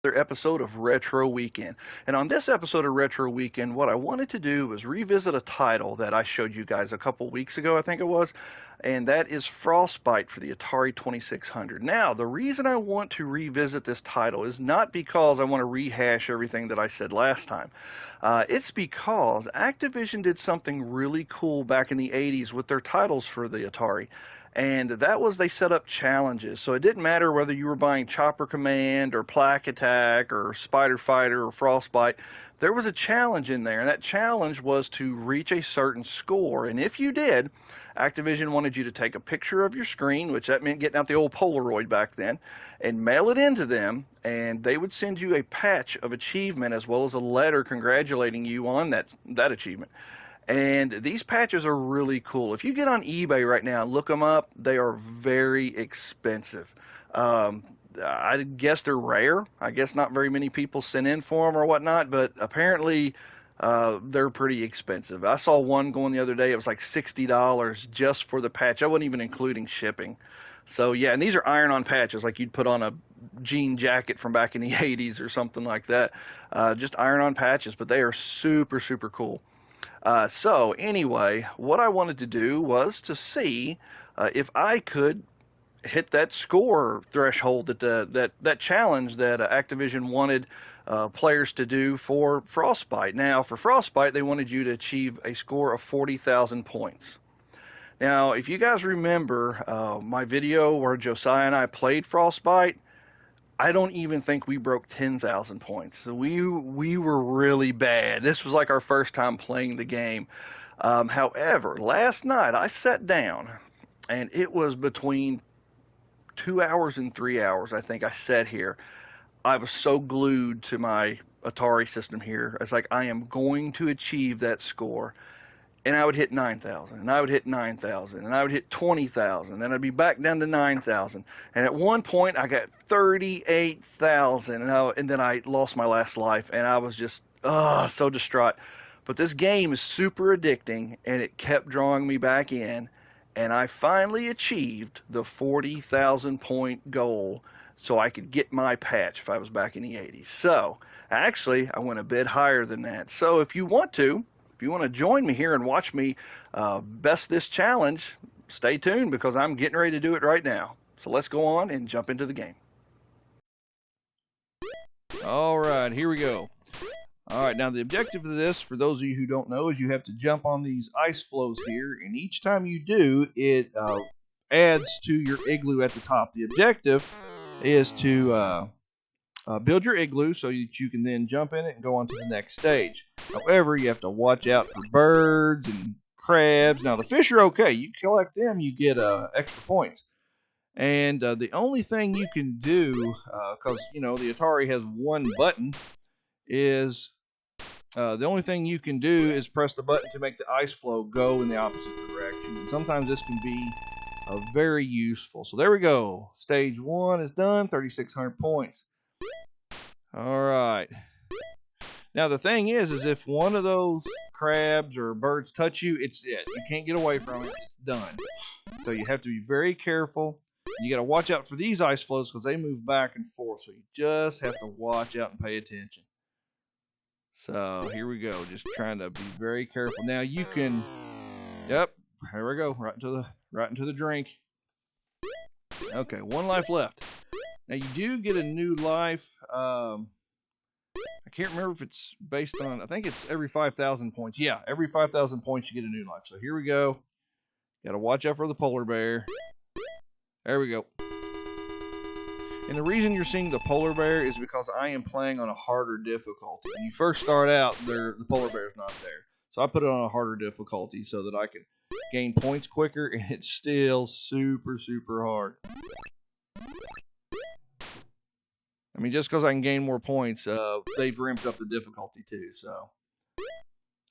Episode of Retro Weekend. And on this episode of Retro Weekend, what I wanted to do was revisit a title that I showed you guys a couple weeks ago, I think it was, and that is Frostbite for the Atari 2600. Now, the reason I want to revisit this title is not because I want to rehash everything that I said last time. It's because Activision did something really cool back in the 80s with their titles for the Atari. And that was they set up challenges. So it didn't matter whether you were buying Chopper Command or Plaque Attack or Spider Fighter or Frostbite. There was a challenge in there, and that challenge was to reach a certain score. And if you did, Activision wanted you to take a picture of your screen, which that meant getting out the old Polaroid back then, and mail it into them, and they would send you a patch of achievement as well as a letter congratulating you on that achievement. And these patches are really cool. If you get on eBay right now and look them up, they are very expensive. I guess they're rare. I guess not very many people send in for them or whatnot, but apparently they're pretty expensive. I saw one going the other day. It was like $60 just for the patch. I wasn't even including shipping. So yeah, and these are iron-on patches like you'd put on a jean jacket from back in the 80s or something like that. Just iron-on patches, but they are super, super cool. So anyway, what I wanted to do was to see if I could hit that score threshold that challenge that Activision wanted players to do for Frostbite. Now, for Frostbite, they wanted you to achieve a score of 40,000 points. Now, if you guys remember my video where Josiah and I played Frostbite, I don't even think we broke 10,000 points. So we were really bad. This was like our first time playing the game. However, last night I sat down, and it was between 2 hours and 3 hours, I think I sat here. I was so glued to my Atari system here. It's like, I am going to achieve that score. And I would hit 9,000, and I would hit 9,000, and I would hit 20,000, then I'd be back down to 9,000. And at one point, I got 38,000, and then I lost my last life, and I was just so distraught. But this game is super addicting, and it kept drawing me back in, and I finally achieved the 40,000 point goal so I could get my patch if I was back in the 80s. So, actually, I went a bit higher than that. So if you want to join me here and watch me best this challenge, stay tuned because I'm getting ready to do it right now. So let's go on and jump into the game. All right, here we go. All right, now the objective of this, for those of you who don't know, is you have to jump on these ice flows here, and each time you do, it adds to your igloo at the top. The objective is to build your igloo so that you can then jump in it and go on to the next stage. However, you have to watch out for birds and crabs. Now, the fish are okay. You collect them, you get extra points. And the only thing you can do, because, the Atari has one button, is the only thing you can do is press the button to make the ice flow go in the opposite direction. And sometimes this can be very useful. So there we go. Stage 1 is done, 3,600 points. All right. Now the thing is if one of those crabs or birds touch you, it's it. You can't get away from it. It's done. So you have to be very careful. You got to watch out for these ice flows because they move back and forth. So you just have to watch out and pay attention. So here we go. Just trying to be very careful. Now you can. Yep. Here we go. Right into the drink. Okay. One life left. Now you do get a new life. I can't remember if it's based on, I think it's every 5,000 points. Yeah, every 5,000 points you get a new life. So here we go. Got to watch out for the polar bear. There we go. And the reason you're seeing the polar bear is because I am playing on a harder difficulty. When you first start out, the polar bear is not there. So I put it on a harder difficulty so that I can gain points quicker, and it's still super, super hard. I mean, just because I can gain more points, they've ramped up the difficulty too, so.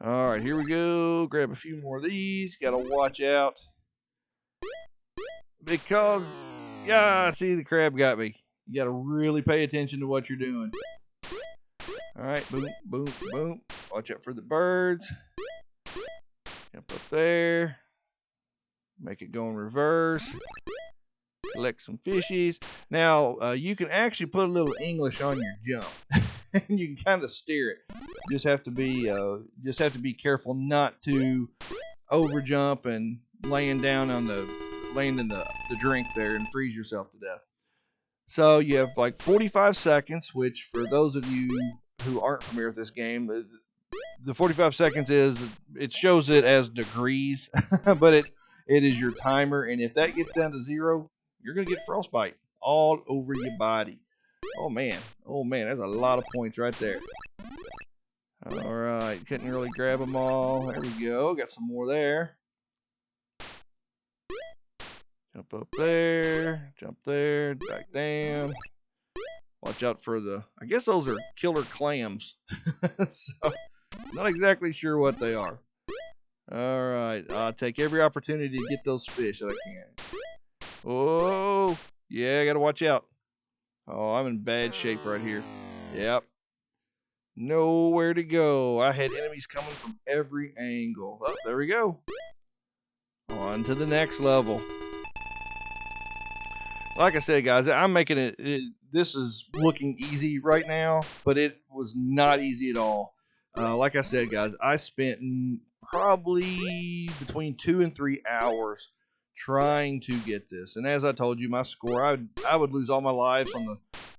All right, here we go. Grab a few more of these. Got to watch out. Because, yeah, see, the crab got me. You got to really pay attention to what you're doing. All right, boom, boom, boom. Watch out for the birds. Jump up there. Make it go in reverse. collect some fishies. Now, you can actually put a little English on your jump, and you can kind of steer it. You just have to be careful not to over jump and laying in the drink there and freeze yourself to death. So you have like 45 seconds, which for those of you who aren't familiar with this game, the 45 seconds it shows it as degrees, but it is your timer, and if that gets down to 0, you're gonna get frostbite all over your body. Oh man, that's a lot of points right there. All right, couldn't really grab them all. There we go. Got some more there. Jump up there, jump there, back down. Watch out for I guess those are killer clams. So, not exactly sure what they are. All right, I'll take every opportunity to get those fish that I can. Oh, yeah, I gotta watch out. Oh, I'm in bad shape right here. Yep. Nowhere to go. I had enemies coming from every angle. Oh, there we go. On to the next level. Like I said, guys, I'm making this is looking easy right now, but it was not easy at all. Like I said, guys, I spent probably between 2 and 3 hours trying to get this. And as I told you, my score, I would lose all my lives on the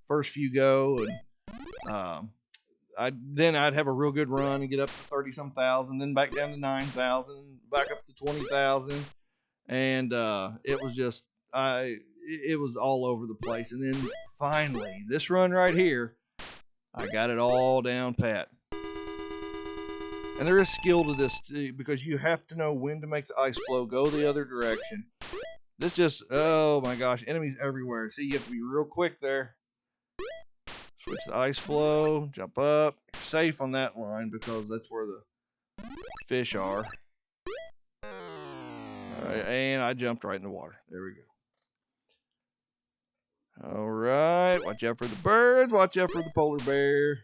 first few go, and then I'd have a real good run and get up to 30-some thousand, then back down to 9,000, back up to 20,000, and it was just it was all over the place. And then finally, this run right here, I got it all down pat. And there is skill to this too, because you have to know when to make the ice flow go the other direction. This just, oh my gosh, enemies everywhere. See, you have to be real quick there. Switch the ice flow, jump up. You're safe on that line because that's where the fish are. All right, and I jumped right in the water. There we go. All right, watch out for the birds, watch out for the polar bear.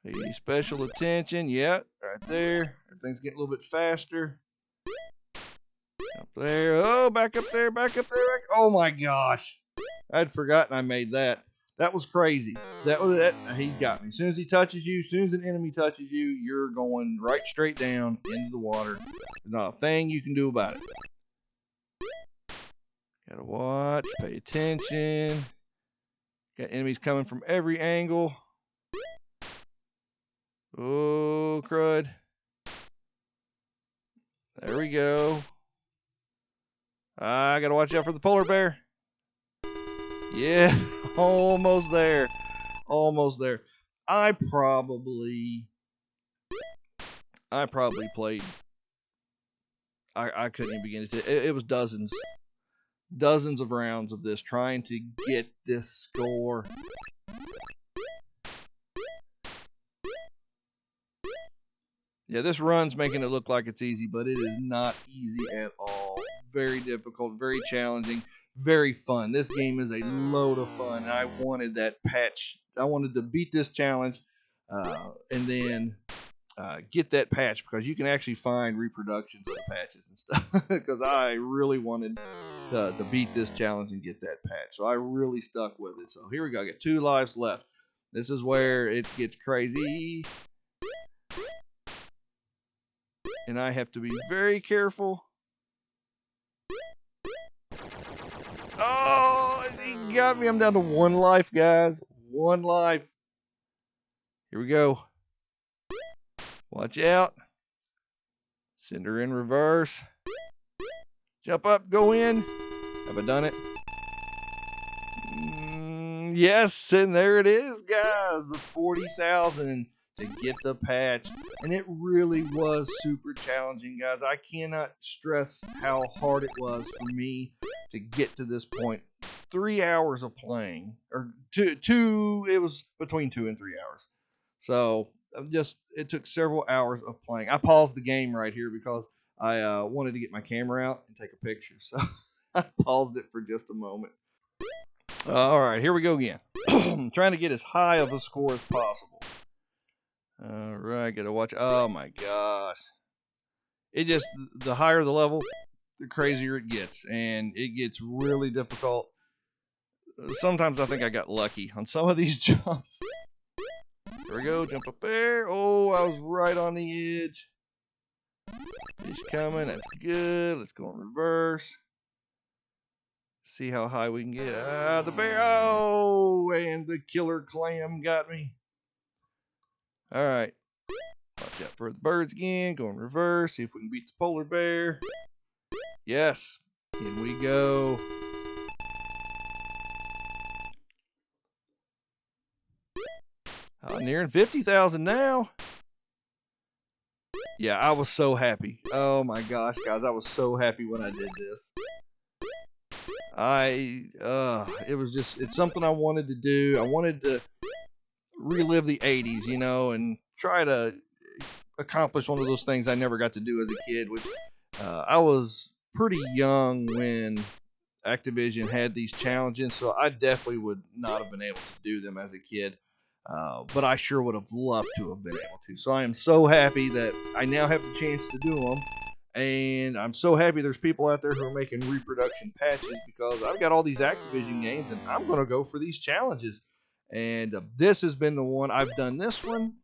Pay special attention. Yep, right there. Everything's getting a little bit faster. Up there. Oh, back up there, back up there. Oh my gosh. I'd forgotten I made that. That was crazy. That was it. He got me. As soon as he touches you, as soon as an enemy touches you, you're going right straight down into the water. There's not a thing you can do about it. Gotta watch, pay attention. Got enemies coming from every angle. Oh, crud. There we go. I gotta watch out for the polar bear. Yeah, almost there. Almost there. I probably played. I couldn't even begin to. It was dozens of rounds of this trying to get this score. Yeah, this run's making it look like it's easy, but it is not easy at all. Very difficult, very challenging, very fun. This game is a load of fun. I wanted that patch. I wanted to beat this challenge and then get that patch, because you can actually find reproductions of the patches and stuff. Because I really wanted to beat this challenge and get that patch. So I really stuck with it. So here we go. I got 2 lives left. This is where it gets crazy. And I have to be very careful. Oh, he got me. I'm down to 1 life, guys. 1 life. Here we go. Watch out. Send her in reverse. Jump up, go in. Have I done it? Yes, and there it is, guys. The 40,000 to get the patch. And it really was super challenging, guys. I cannot stress how hard it was for me to get to this point. 3 hours of playing, or two, it was between 2 and 3 hours. So it took several hours of playing. I paused the game right here because I wanted to get my camera out and take a picture. So I paused it for just a moment. All right, here we go again. I'm trying to get as high of a score as possible. All right, gotta watch. Oh my gosh. The higher the level, the crazier it gets, and it gets really difficult. Sometimes I think I got lucky on some of these jumps. Here we go, jump up there. Oh, I was right on the edge. Fish coming, that's good. Let's go in reverse. See how high we can get. The bear. Oh, and the killer clam got me. All right. Watch out for the birds again. Go in reverse. See if we can beat the polar bear. Yes. In we go. Nearing 50,000 now. Yeah, I was so happy. Oh my gosh, guys, I was so happy when I did this. It's something I wanted to do. I wanted to relive the 80s, you know, and try to accomplish one of those things I never got to do as a kid, which I was pretty young when Activision had these challenges, so I definitely would not have been able to do them as a kid. But I sure would have loved to have been able to. So I am so happy that I now have the chance to do them. And I'm so happy there's people out there who are making reproduction patches, because I've got all these Activision games and I'm going to go for these challenges. And this has been the one. I've done this one,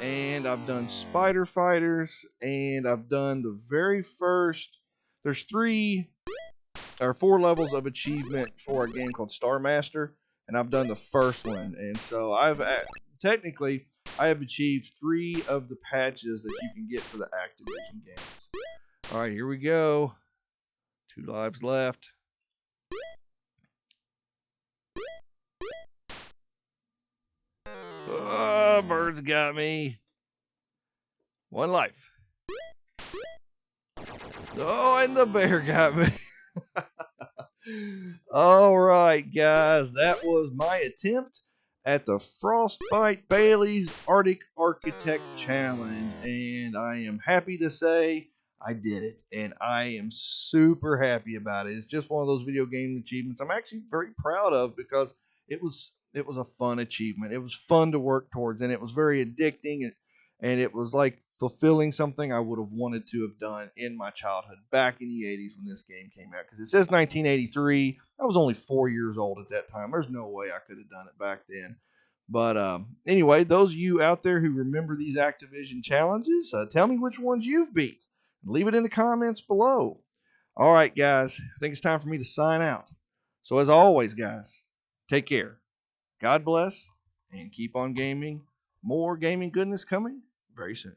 and I've done Spider Fighters, and I've done the very first. There's 4 levels of achievement for a game called Star Master, and I've done the first one. And so technically I have achieved 3 of the patches that you can get for the Activision games. All right, here we go. 2 lives left. Oh, birds got me. 1 life. Oh, and the bear got me. All right, guys, that was my attempt at the Frostbite Bailey's Arctic Architect Challenge, and I am happy to say I did it, and I am super happy about it. It's just one of those video game achievements I'm actually very proud of, because it was a fun achievement. It was fun to work towards, and it was very addicting, and it was like fulfilling something I would have wanted to have done in my childhood back in the 80s when this game came out. Because it says 1983. I was only 4 years old at that time. There's no way I could have done it back then. But anyway, those of you out there who remember these Activision challenges, tell me which ones you've beat. Leave it in the comments below. All right, guys. I think it's time for me to sign out. So as always, guys, take care. God bless, and keep on gaming. More gaming goodness coming very soon.